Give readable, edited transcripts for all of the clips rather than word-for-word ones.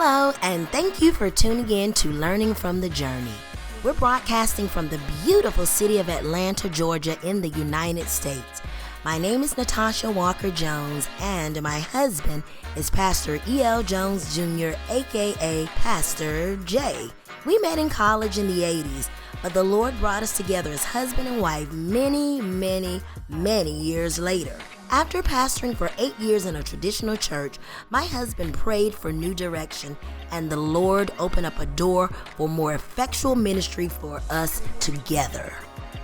Hello, and thank you for tuning in to Learning from the Journey. We're broadcasting from the beautiful city of Atlanta, Georgia in the United States. My name is Natasha Walker-Jones, and my husband is Pastor E.L. Jones Jr., aka Pastor J. We met in college in the 80s, but the Lord brought us together as husband and wife many years later. After pastoring for 8 years in a traditional church, my husband prayed for new direction, and the Lord opened up a door for more effectual ministry for us together.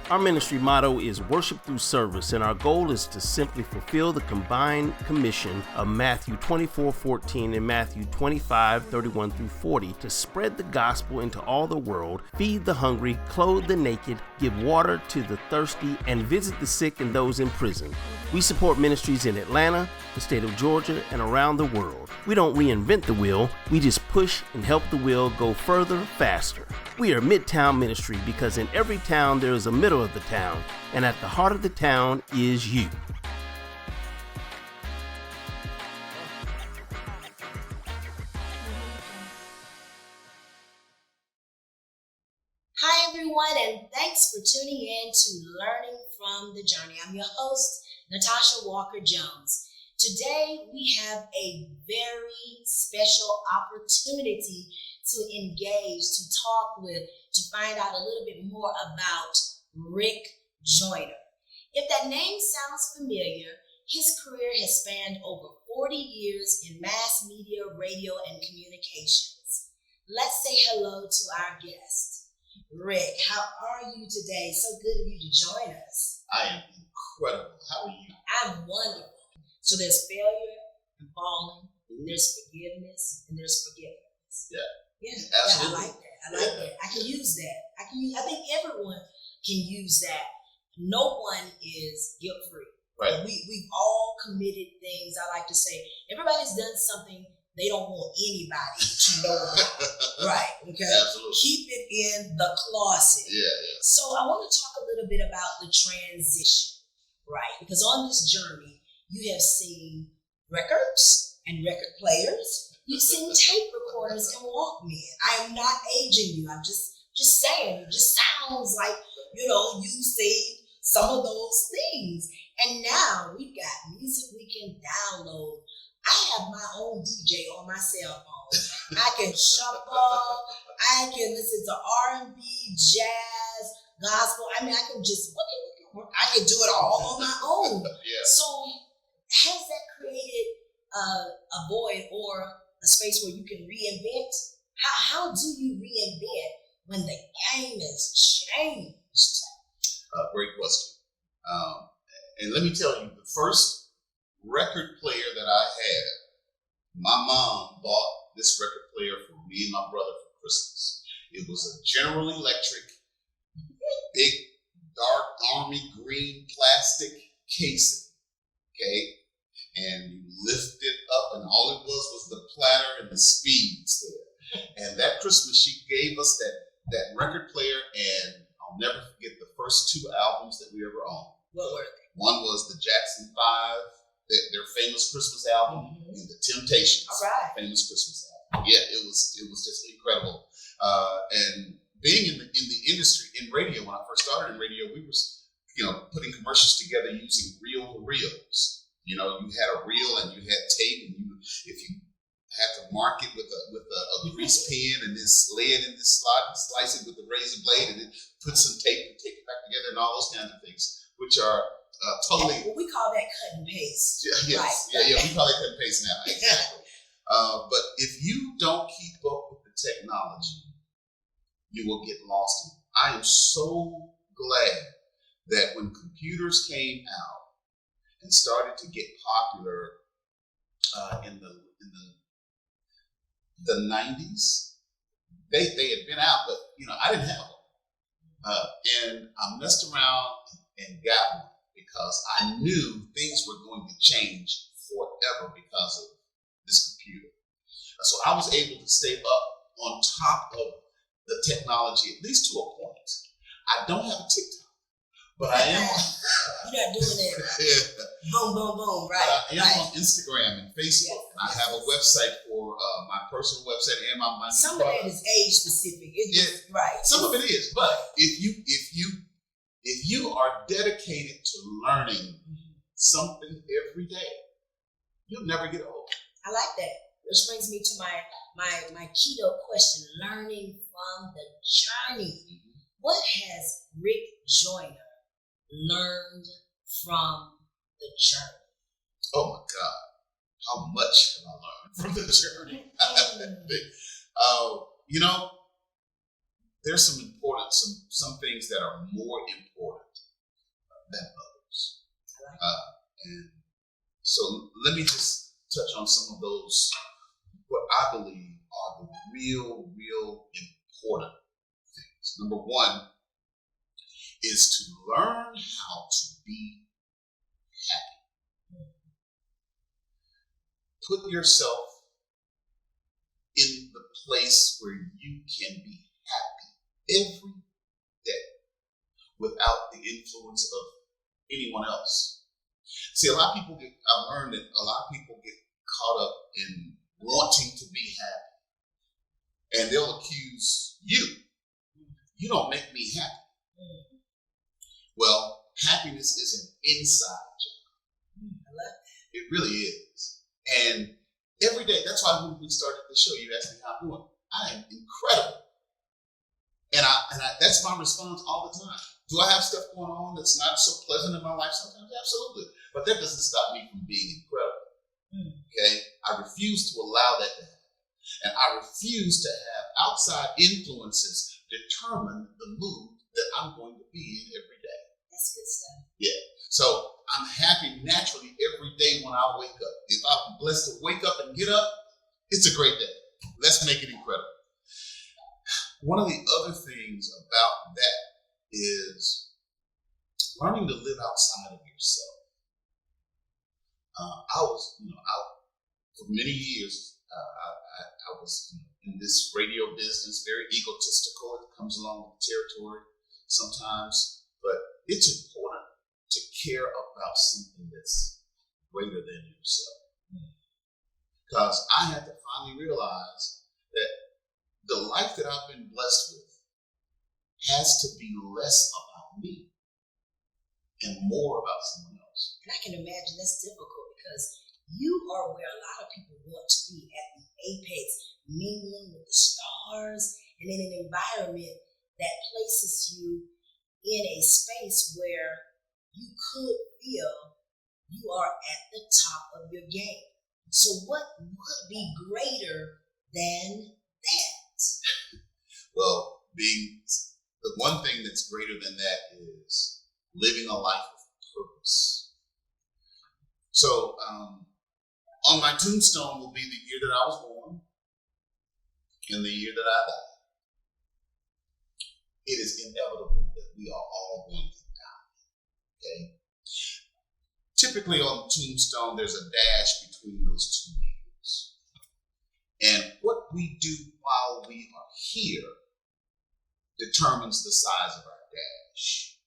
Our ministry motto is worship through service, and our goal is to simply fulfill the combined commission of Matthew 24:14 and Matthew 25:31 through 40 to spread the gospel into all the world, feed the hungry, clothe the naked, give water to the thirsty, and visit the sick and those in prison. We support ministries in Atlanta, the state of Georgia, and around the world. We don't reinvent the wheel, we just push and help the wheel go further, faster. We are Midtown Ministry because in every town there is a middle of the town, and at the heart of the town is you. Hi everyone, and thanks for tuning in to Learning from the Journey. I'm your host, Natasha Walker-Jones. Today we have a very special opportunity to engage, to talk with, to find out a little bit more about Rick Joyner. If that name sounds familiar, his career has spanned over 40 years in mass media, radio, and communications. Let's say hello to our guest. Rick, how are you today? So good of you to join us. I am incredible. How are you? I'm wonderful. So there's failure and falling, there's forgiveness, and there's forgiveness. Yeah, Yeah, absolutely. I like that. I can use that. I think everyone can use that. No one is guilt-free. Right. We've all committed things. I like to say everybody's done something they don't want anybody to know about. Right. Okay. Absolutely. Keep it in the closet. Yeah. So I want to talk a little bit about the transition, right? Because on this journey, you have seen records and record players. You've seen tape recorders and Walkmen. I am not aging you. I'm just saying. It just sounds like, you've seen some of those things. And now we've got music we can download. I have my own DJ on my cell phone. I can shuffle. I can listen to R&B, jazz, gospel. I can just, I can do it all on my own. Yeah. So has that created a void or a space where you can reinvent? How do you reinvent when the game has changed? Great question. And let me tell you, the first record player that I had, my mom bought this record player for me and my brother for Christmas. It was a General Electric, big, dark, army green plastic casing, okay? And you lift it up, and all it was the platter and the speeds there. And that Christmas, she gave us that record player, and I'll never forget the first two albums that we ever owned. What were they? One was the Jackson 5, their famous Christmas album, and the Temptations, all right, famous Christmas album. Yeah, it was just incredible. And being in the industry, in radio, when I first started in radio, we were, putting commercials together using reel-to-reels. You had a reel and you had tape, and if you had to mark it with a grease pen and then lay it in this slot and slice it with a razor blade and then put some tape and take it back together and all those kinds of things, which are totally. Well, we call that cut and paste. Yes. Right. Yeah, we call it cut and paste now. Exactly. But if you don't keep up with the technology, you will get lost in it. I am so glad that when computers came out and started to get popular in the 90s, they had been out, but I didn't have them. And I messed around and got one because I knew things were going to change forever because of this computer. So I was able to stay up on top of the technology, at least to a point. I don't have a TikTok, But I am. You're not doing it. Yeah. Boom, boom, boom. Right. I am on Instagram and Facebook. Yes. I have a website for my personal website and my Some of that is age specific. Right. Some of it is, but if you are dedicated to learning something every day, you'll never get old. I like that. Which brings me to my keto question: learning from the journey. What has Rick Joyner learned from the journey? Oh my God, how much have I learned from the journey? There's some things that are more important than others. And so let me just touch on some of those, what I believe are the real important things. Number one is to learn how to be happy. Put yourself in the place where you can be happy every day without the influence of anyone else. See, I've learned that a lot of people get caught up in wanting to be happy. And they'll accuse you. You don't make me happy. Well, happiness is an inside job. It really is. And every day, that's why when we started the show, you asked me how I'm doing. I am incredible. And that's my response all the time. Do I have stuff going on that's not so pleasant in my life sometimes? Absolutely. But that doesn't stop me from being incredible. Okay? I refuse to allow that to happen. And I refuse to have outside influences determine the mood that I'm going to be in every day. That's good stuff. Yeah. So I'm happy naturally every day when I wake up. If I'm blessed to wake up and get up, it's a great day. Let's make it incredible. One of the other things about that is learning to live outside of yourself. I was, for many years, I was in this radio business, very egotistical. It comes along with the territory sometimes, but it's important to care about something that's greater than yourself. Because I had to finally realize that the life that I've been blessed with has to be less about me and more about someone else. And I can imagine that's difficult because you are where a lot of people want to be, at the apex, mingling with the stars, and in an environment that places you in a space where you could feel you are at the top of your game. So what would be greater than that? Well, the one thing that's greater than that is living a life of purpose. So on my tombstone will be the year that I was born and the year that I died. It is inevitable that we are all going to die. Okay? Typically on the tombstone, there's a dash between those 2 years. And what we do while we are here determines the size of our dash.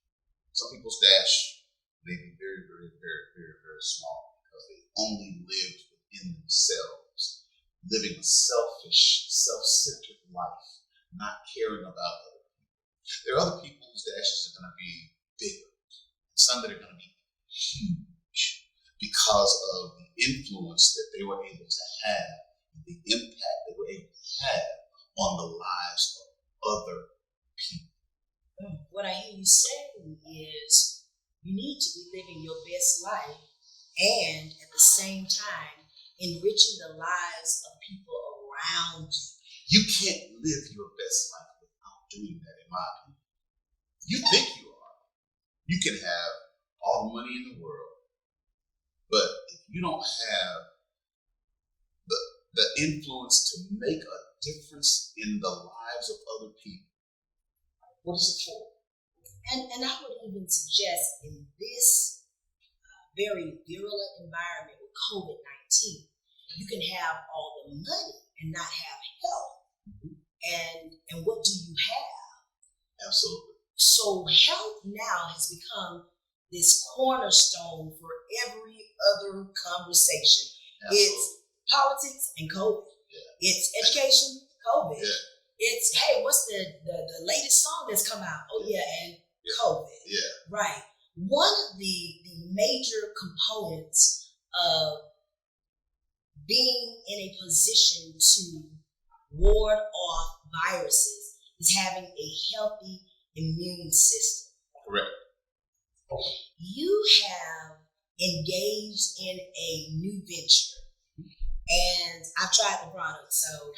Some people's dash may be very, very, very, very, very small because they only lived within themselves, living a selfish, self-centered life, not caring about other people. There are other people whose dashes are going to be bigger, some that are going to be huge because of the influence that they were able to have, the impact they were able to have on the lives of other people. What I hear you saying is you need to be living your best life and at the same time enriching the lives of people around you. You can't live your best life without doing that, in my opinion. You think you are. You can have all the money in the world, but if you don't have the influence to make a difference in the lives of other people, what is it for? And I would even suggest in this very virulent environment with COVID-19, you can have all the money and not have health. And what do you have? Absolutely. So health now has become this cornerstone for every other conversation. Absolutely. It's politics and COVID. Yeah. It's education, COVID. Yeah. It's, hey, what's the latest song that's come out? Oh yeah, and COVID. Yeah. Right. One of the major components of being in a position to ward off viruses is having a healthy immune system. Correct. You have engaged in a new venture, and I've tried the product, so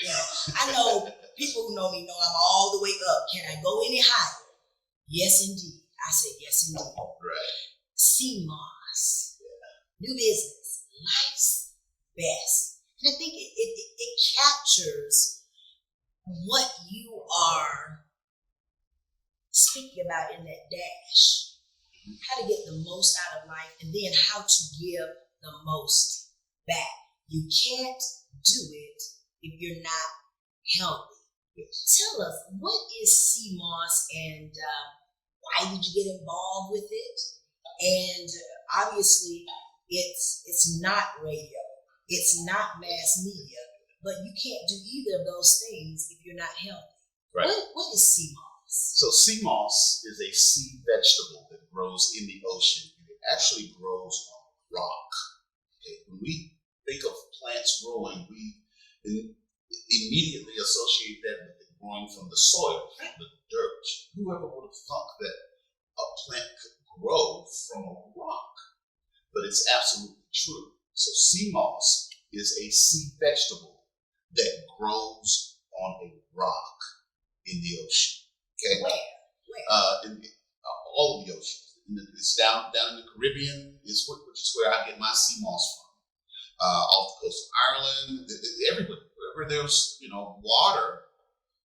I know people who know me know I'm all the way up. Can I go any higher? Yes, indeed. I said yes, indeed. Right. CMOS, new business, life's best, and I think it captures what you are speaking about in that dash. How to get the most out of life, and then how to give the most back. You can't do it if you're not healthy. Yes. Tell us, what is CMOS, and why did you get involved with it? And obviously, it's not radio, it's not mass media, but you can't do either of those things if you're not healthy. Right. What is CMOS? So CMOS is a sea vegetable that grows in the ocean, and it actually grows on rock. Okay? When we think of plants growing, we immediately associate that with it growing from the soil, from the dirt. Whoever would have thought that a plant could grow from a rock? But it's absolutely true. So CMOS is a sea vegetable that grows on a rock in the ocean. Okay. Where? In all of the oceans. It's down in the Caribbean, which is where I get my CMOS from. Off the coast of Ireland, everywhere. Wherever there's water,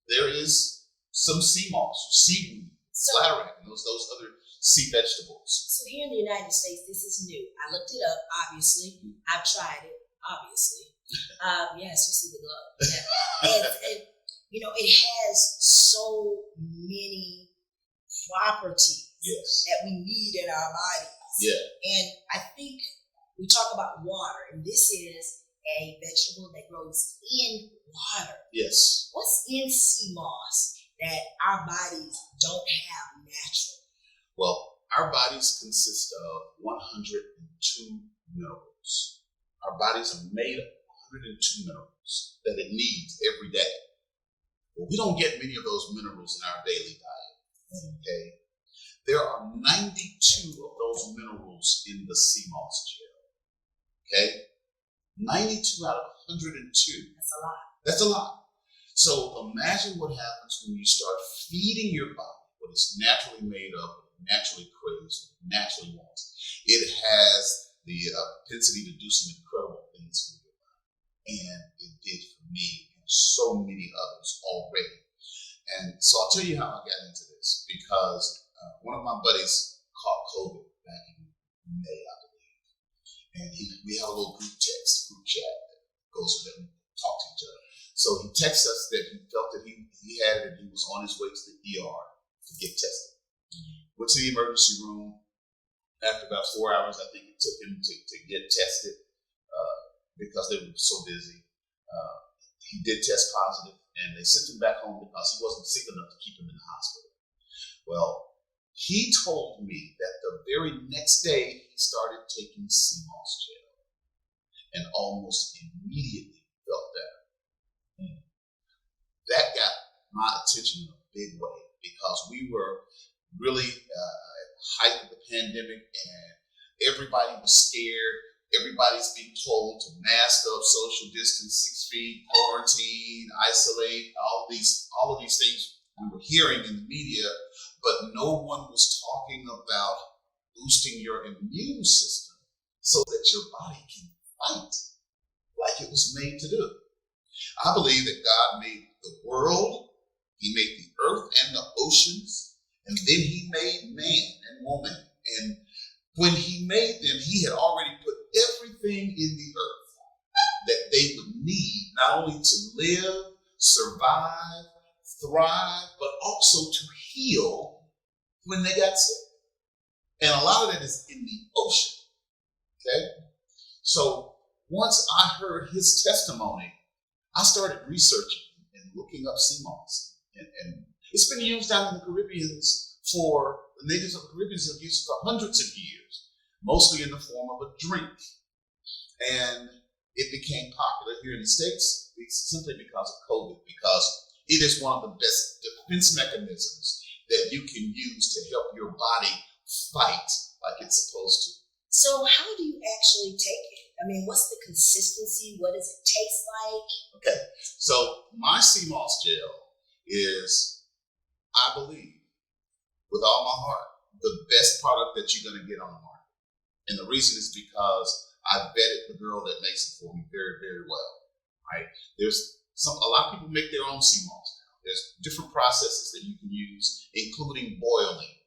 there is some CMOS, seaweed, bladderwrack, and those other sea vegetables. So here in the United States, this is new. I looked it up, obviously. I've tried it, obviously. Yes, you see the glove. Yeah. And it has so many properties that we need in our bodies. Yeah. And I think we talk about water, and this is a vegetable that grows in water. Yes. What's in CMOS that our bodies don't have naturally? Well, our bodies consist of 102 minerals. Our bodies are made of 102 minerals that it needs every day. Well, we don't get many of those minerals in our daily diet. Okay? There are 92 of those minerals in the CMOS gel. Okay? 92 out of 102. That's a lot. That's a lot. So imagine what happens when you start feeding your body what it's naturally made of, what it naturally craves, what it naturally wants. It has the propensity to do some incredible things for your body. And it did for me and so many others already. And so I'll tell you how I got into this, because one of my buddies caught COVID back in May, I believe. And we have a little group chat that goes with them, talk to each other. So he texted us that he felt that he had it and he was on his way to the ER to get tested. Went to the emergency room. After about 4 hours, I think it took him to get tested because they were so busy. He did test positive, and they sent him back home because he wasn't sick enough to keep him in the hospital. Well, he told me that the very next day he started taking CMOS gel and almost immediately felt better. That got my attention in a big way, because we were really at the height of the pandemic, and everybody was scared. Everybody's being told to mask up, social distance, 6 feet, quarantine, isolate, all of these things we were hearing in the media, but no one was talking about boosting your immune system so that your body can fight like it was made to do. I believe that God made the world, He made the earth and the oceans, and then He made man and woman. And when He made them, He had already put everything in the earth that they would need, not only to live, survive, thrive, but also to heal when they got sick. And a lot of that is in the ocean. Okay? So once I heard his testimony, I started researching and looking up sea moss. And it's been used down in the Caribbean for, the natives of the Caribbean have used it for hundreds of years, mostly in the form of a drink. And it became popular here in the States simply because of COVID, because it is one of the best defense mechanisms that you can use to help your body fight like it's supposed to. So how do you actually take it? I mean, what's the consistency? What does it taste like? Okay, so my sea moss gel is, I believe, with all my heart, the best product that you're going to get on the market. And the reason is because I vetted the girl that makes it for me very, very well. Right? There's a lot of people make their own sea moss now. There's different processes that you can use, including boiling.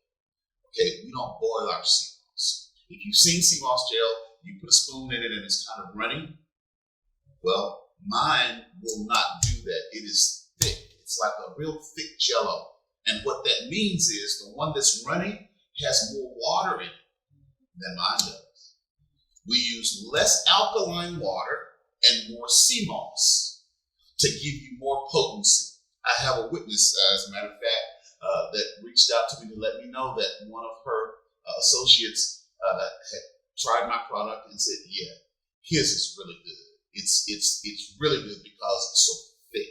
Okay, we don't boil our sea moss. If you've seen sea moss gel, you put a spoon in it and it's kind of runny. Well, mine will not do that. It is thick. It's like a real thick jello. And what that means is the one that's runny has more water in it than mine does. We use less alkaline water and more sea moss to give you more potency. I have a witness, as a matter of fact, that reached out to me to let me know that one of her associates had tried my product and said, yeah, his is really good. It's really good because it's so thick.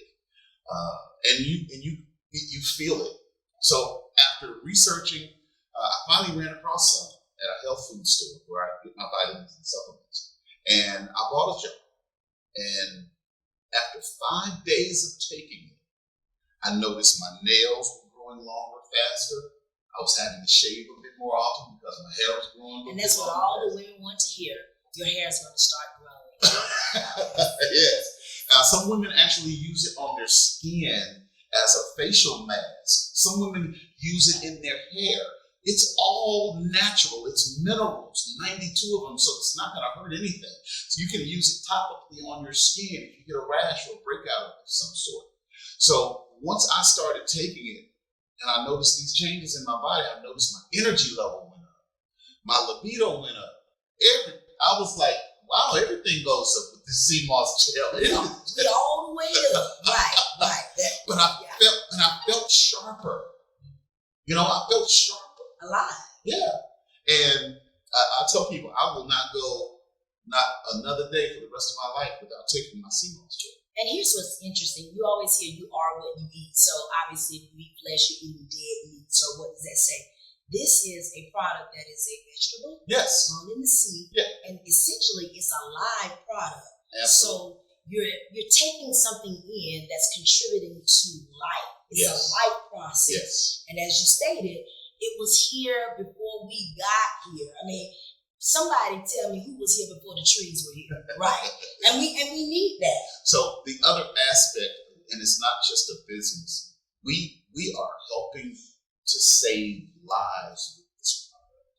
And you feel it. So after researching, I finally ran across some at a health food store where I get my vitamins and supplements. And I bought a jar. And after 5 days of taking it, I noticed my nails were growing longer, faster. I was having to shave a bit more often because my hair was growing. And that's what all the women want to hear. Your hair is going to start growing. Yes. Some women actually use it on their skin as a facial mask. Some women use it in their hair. It's all natural. It's minerals, 92 of them, so it's not going to hurt anything. So you can use it topically on your skin if you get a rash or a breakout of some sort. So once I started taking it, and I noticed these changes in my body, I noticed my energy level went up. My libido went up. I was like, wow, everything goes up with this sea moss gel. We all the way up. Right. But I felt sharper. I felt sharper. Alive. Yeah. And I tell people I will not go another day for the rest of my life without taking my sea moss gel. And here's what's interesting. You always hear you are what you eat. So obviously if you eat flesh, you're eating dead meat. So what does that say? This is a product that is a vegetable. Yes. Grown in the sea. Yeah. And essentially it's a live product. Absolutely. So you're taking something in that's contributing to life. It's Yes. a life process. Yes. And as you stated, it was here before we got here. I mean, somebody tell me who was here before the trees were here, right? And we need that. So the other aspect, and it's not just a business, we are helping to save lives with this product.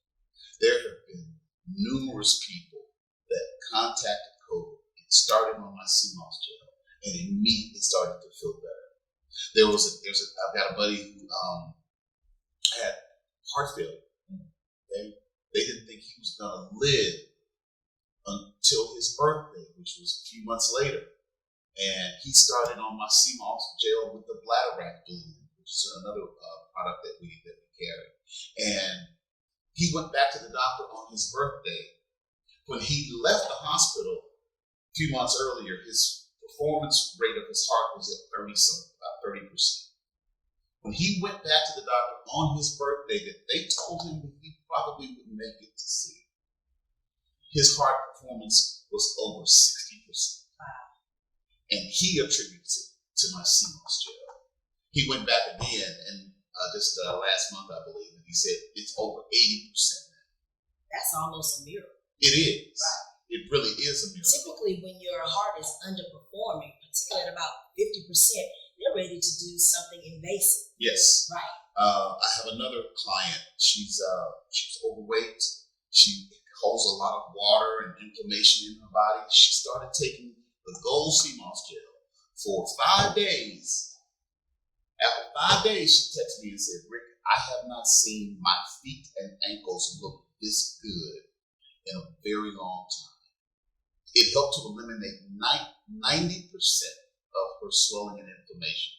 There have been numerous people that contacted COVID and started on my sea moss gel and immediately started to feel better. I've got a buddy who had heart failure. They didn't think he was going to live until his birthday, which was a few months later. And he started on my sea moss gel with the bladder wrap blend, which is another product that we carry. And he went back to the doctor on his birthday. When he left the hospital a few months earlier, his performance rate of his heart was at 30%. When he went back to the doctor on his birthday, that they told him that he probably wouldn't make it to see, his heart performance was over 60%. Wow. And he attributes it to my sea moss gel. He went back again, and just last month, I believe, and he said it's over 80% now. That's almost a miracle. It is. Right. It really is a miracle. Typically, when your heart is underperforming, particularly at about 50%, they're ready to do something invasive. Yes. Right. I have another client. She's overweight. She holds a lot of water and inflammation in her body. She started taking the gold sea moss gel for 5 days. After 5 days, she texted me and said, Rick, I have not seen my feet and ankles look this good in a very long time. It helped to eliminate 90% of her swelling and inflammation.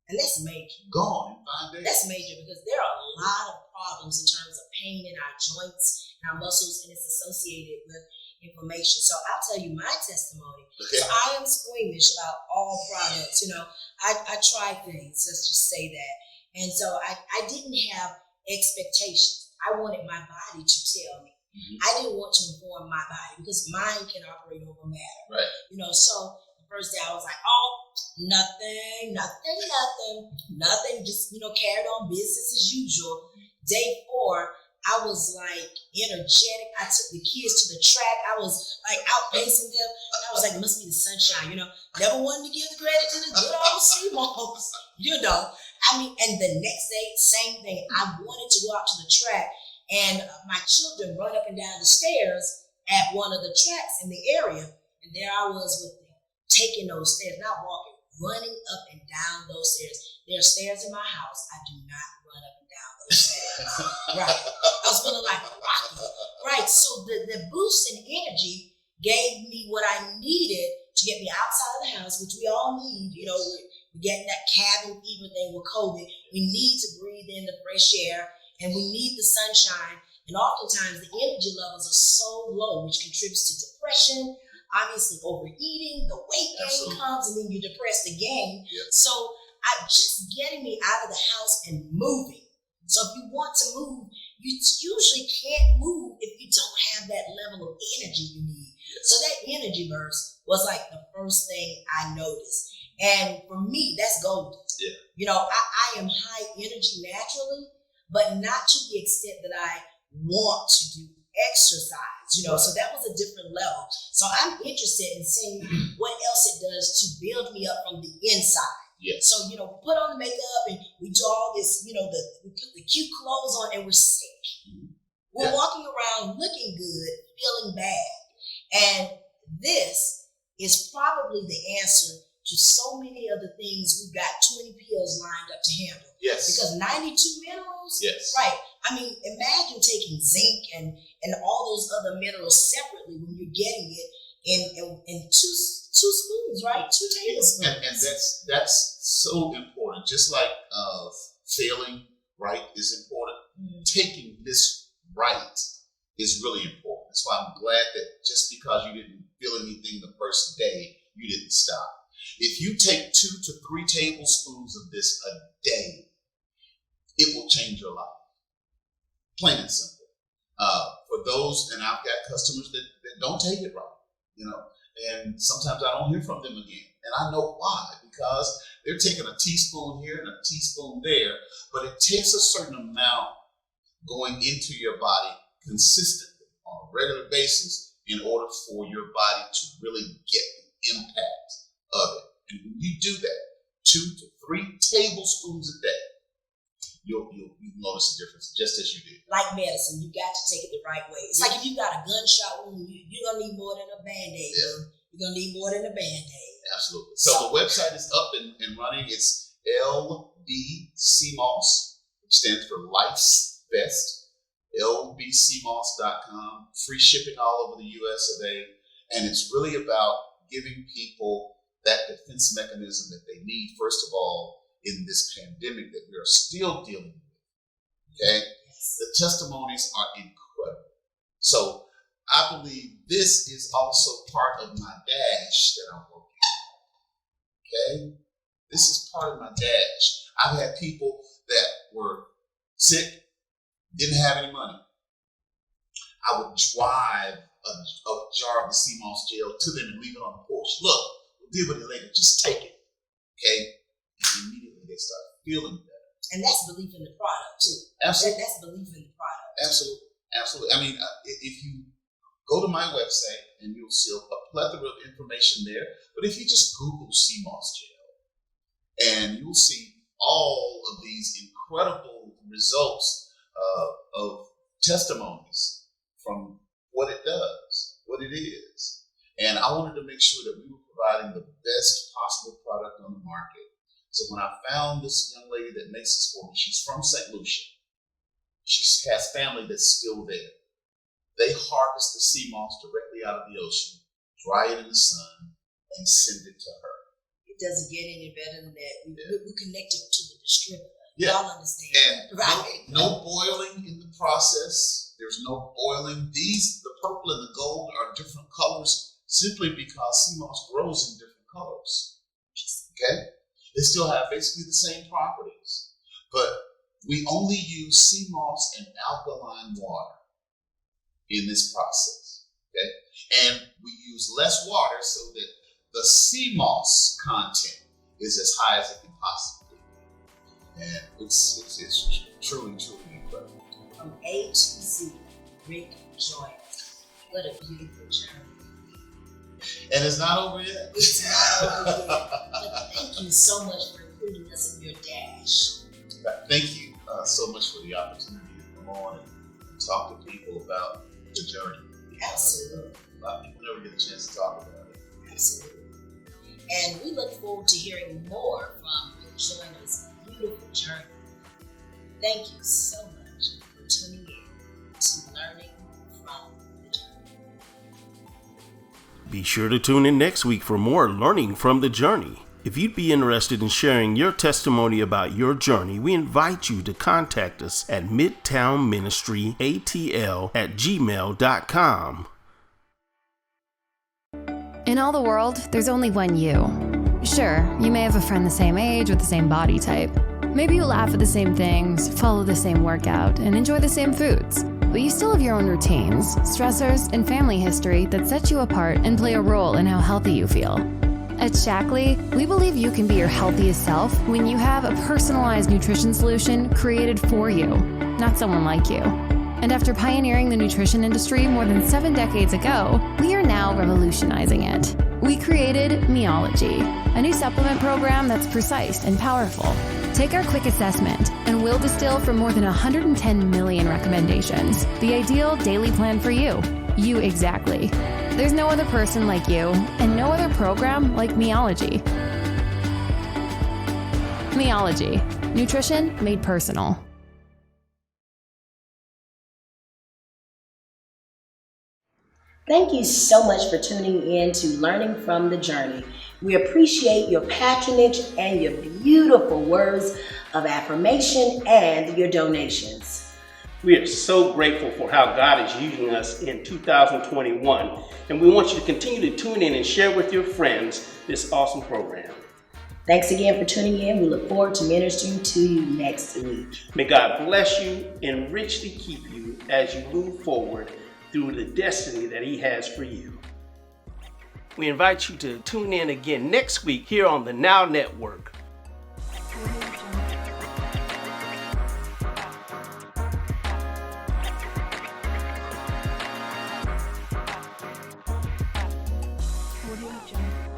And that's major. Gone in 5 days. That's major because there are a lot of problems in terms of pain in our joints and our muscles, and it's associated with inflammation. So I'll tell you my testimony. Okay. So I am squeamish about all products. I try things, let's just say that. And so I didn't have expectations. I wanted my body to tell me. Mm-hmm. I didn't want to inform my body because mind can operate over matter. Right. So the first day I was like, nothing, just, carried on business as usual. Day 4, I was like energetic. I took the kids to the track. I was like out pacing them. And I was like, it must be the sunshine, Never wanted to give the credit to the good old Seamoss, and the next day, same thing. I wanted to go out to the track, and my children run up and down the stairs at one of the tracks in the area. And there I was with them, taking those stairs, not walking, running up and down those stairs. There are stairs in my house. I do not run up and down those stairs. Right. I was feeling like a rocket. Right. So the boost in energy gave me what I needed to get me outside of the house, which we all need. We're getting that cabin fever thing with COVID. We need to breathe in the fresh air, and we need the sunshine. And oftentimes the energy levels are so low, which contributes to depression, obviously overeating, the weight gain comes, and then you're depressed again. Yeah. So just getting me out of the house and moving. So if you want to move, you usually can't move if you don't have that level of energy you need. Yes. So that energy burst was like the first thing I noticed. And for me, that's golden. Yeah. I am high energy naturally, but not to the extent that I want to do exercise, so that was a different level. So I'm interested in seeing what else it does to build me up from the inside. Yes. So, we put on the makeup and we do all this, we put the cute clothes on and we're sick. Mm-hmm. We're walking around looking good, feeling bad. And this is probably the answer to so many of the things we've got 20 pills lined up to handle. Yes. Because 92 minerals? Yes. Right. Imagine taking zinc and all those other minerals separately when you're getting it in two spoons, right? 2 tablespoons. And that's so important. Just like failing right is important. Mm-hmm. Taking this right is really important. That's why I'm glad that just because you didn't feel anything the first day, you didn't stop. If you take 2 to 3 tablespoons of this a day, it will change your life. Plain and simple. For those, and I've got customers that don't take it right, and sometimes I don't hear from them again. And I know why, because they're taking a teaspoon here and a teaspoon there, but it takes a certain amount going into your body consistently on a regular basis in order for your body to really get the impact of it. And when you do that, 2 to 3 tablespoons a day, you'll notice a difference, just as you did. Like medicine, you got to take it the right way. It's like if you got a gunshot wound, you're going to need more than a Band-Aid. Yeah. You're going to need more than a Band-Aid. Absolutely. So the website is up and running. It's LBCMOSS, which stands for Life's Best, lbcmoss.com. Free shipping all over the U.S. of A. And it's really about giving people that defense mechanism that they need, first of all, in this pandemic that we are still dealing with. Okay? Yes. The testimonies are incredible. So I believe this is also part of my dash that I'm working on. Okay? This is part of my dash. I've had people that were sick, didn't have any money. I would drive a jar of the Seamoss gel to them and leave it on the porch. Look, we'll deal with it later. Just take it. Okay? And immediately they start feeling better. And that's belief in the product, too. Absolutely. That's belief in the product. Absolutely. Absolutely. If you go to my website and you'll see a plethora of information there. But if you just Google Seamoss gel, and you'll see all of these incredible results of testimonies from what it does, what it is. And I wanted to make sure that we were providing the best possible product on the market. So when I found this young lady that makes this for me, she's from St. Lucia. She has family that's still there. They harvest the sea moss directly out of the ocean, dry it in the sun, and send it to her. It doesn't get any better than that. We're connected to the distributor. Yeah. Y'all understand. And right. no boiling in the process. There's no boiling. The purple and the gold are different colors simply because sea moss grows in different colors. Okay? They still have basically the same properties. But we only use sea moss and alkaline water in this process. Okay? And we use less water so that the sea moss content is as high as it can possibly be. And it's truly, truly incredible. From A to Z, Rick Joyner. What a beautiful journey. And it's not over yet. It's not over yet. But thank you so much for including us in your dash. Thank you so much for the opportunity to come on and talk to people about the journey. Absolutely. A lot of people never get a chance to talk about it. Absolutely. And we look forward to hearing more from Rick Joyner's beautiful journey. Thank you so much for tuning in to Learning from the Journey. Be sure to tune in next week for more Learning from the Journey. If you'd be interested in sharing your testimony about your journey, we invite you to contact us at Midtown Ministry ATL@gmail.com. In all the world, there's only one you. Sure, you may have a friend the same age with the same body type. Maybe you laugh at the same things, follow the same workout, and enjoy the same foods. But you still have your own routines, stressors, and family history that set you apart and play a role in how healthy you feel. At Shackley, we believe you can be your healthiest self when you have a personalized nutrition solution created for you, not someone like you. And after pioneering the nutrition industry more than 7 decades ago, we are now revolutionizing it. We created Meology, a new supplement program that's precise and powerful. Take our quick assessment, and we'll distill from more than 110 million recommendations the ideal daily plan for you. You exactly. There's no other person like you, and no other program like Meology. Meology, nutrition made personal. Thank you so much for tuning in to Learning from the Journey. We appreciate your patronage and your beautiful words of affirmation and your donations. We are so grateful for how God is using us in 2021, and we want you to continue to tune in and share with your friends this awesome program. Thanks again for tuning in. We look forward to ministering to you next week. May God bless you and richly keep you as you move forward through the destiny that He has for you. We invite you to tune in again next week here on the Now Network. Audio Jungle.